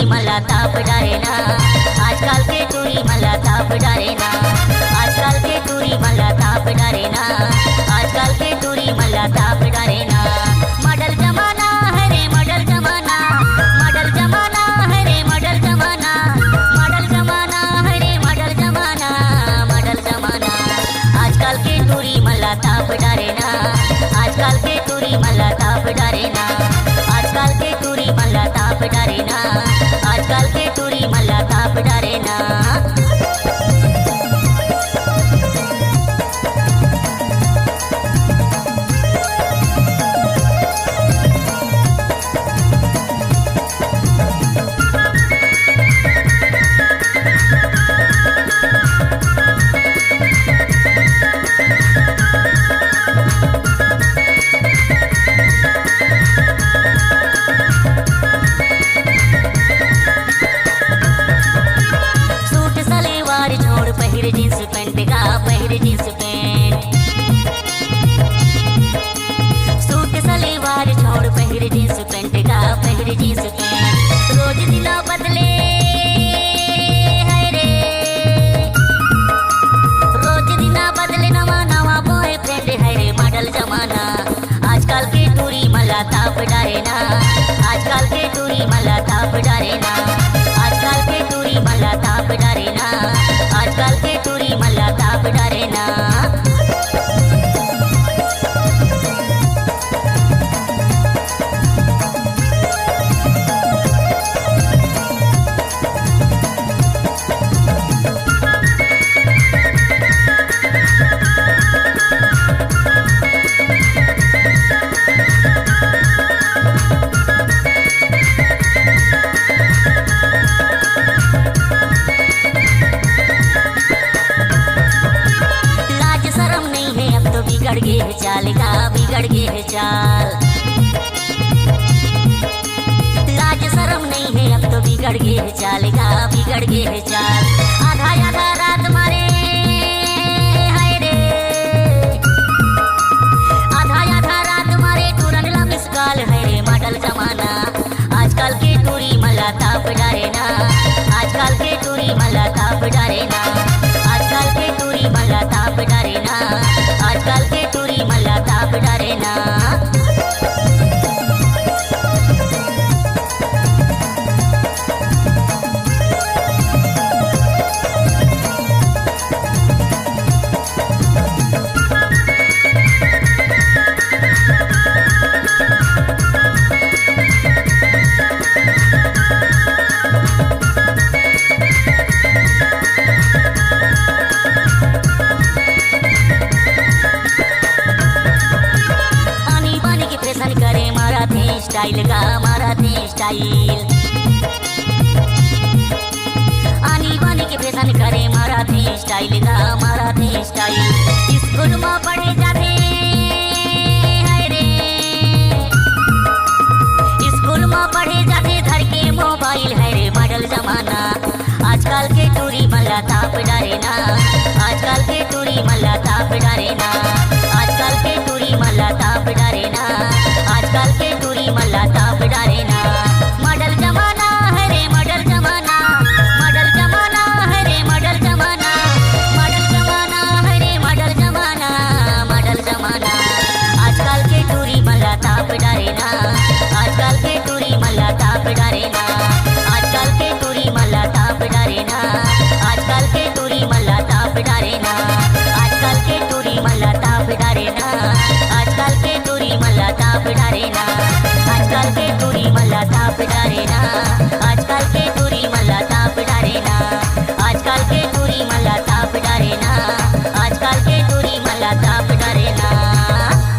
मला ताप डारेना, आजकाल के टूरी मला ताप डारेना, आजकाल के टूरी मला ताप डारेना, आजकाल के टूरी मला ताप डारेना। मॉडल जमाना है रे मॉडल जमाना, मॉडल जमाना है रे मॉडल जमाना, मॉडल जमाना है रे मॉडल जमाना, मॉडल जमाना। आजकाल के टूरी मला ताप डारेना, आजकाल के टूरी मला ताप डारेना, आजकाल के टूरी मला ताप डारेना, आजकाल के टूरी मला ताप डारेना। पहिर जींस पैंट का पहिर जींस पैंट, सूट सलवार छोड़ पहिर जींस पैंट का पहिर जींस पैंट। रोज दिला बदले है रे, रोज दिना बदले नवा नवा बॉयफ्रेंड है रे। मॉडल जमाना आजकल के टूरी मला ताप डारेना, आजकल के टूरी मला ताप डारेना, आजकल के टूरी मला ताप डारेना, आजकल के टूरी मला ताप डारेना। बिगड़ गए है चाल का, बिगड़ गए है चाल, लाज शर्म नहीं है अब तो बिगड़ गए है चाल का, बिगड़ गए है चाल। आधा आधा रात मारे हाय रे, आधा आधा रात मारे तुरंत ला मिस कॉल है रे। मॉडल जमाना आजकल के टूरी मला ताप डारेना, आजकल के टूरी मला ताप डारेना, आजकल के टूरी मला ताप डारेना, आजकल के टूरी मला ताप डारेना। स्टाइल का माराठी स्टाइल, आनी बानी के फैशन करे माराठी स्टाइल का माराठी स्टाइल। स्कूल में पढ़े जाते है रे, स्कूल में पढ़े जाते धर के मोबाइल है रे। मॉडल जमाना आजकल के टूरी मला ताप डारेना, आजकल के टूरी मला ताप डारेना, आजकल के टूरी मला ताप डारेना, आजकल के टूरी मला ताप डारेना। मॉडल जमाना है रे मॉडल जमाना, मॉडल जमाना है रे मॉडल जमाना, मॉडल जमाना है रे मॉडल जमाना, मॉडल जमाना। आजकल के टूरी मला ताप डारेना, आजकल के टूरी मला ताप डारेना, आजकल के टूरी मला ताप डारेना, आजकल के टूरी मला ताप डारेना, आजकल के टूरी मला ताप डारेना, आजकल के टूरी मला ताप डारेना, आजकल के टूरी मला ताप डारेना, आजकल के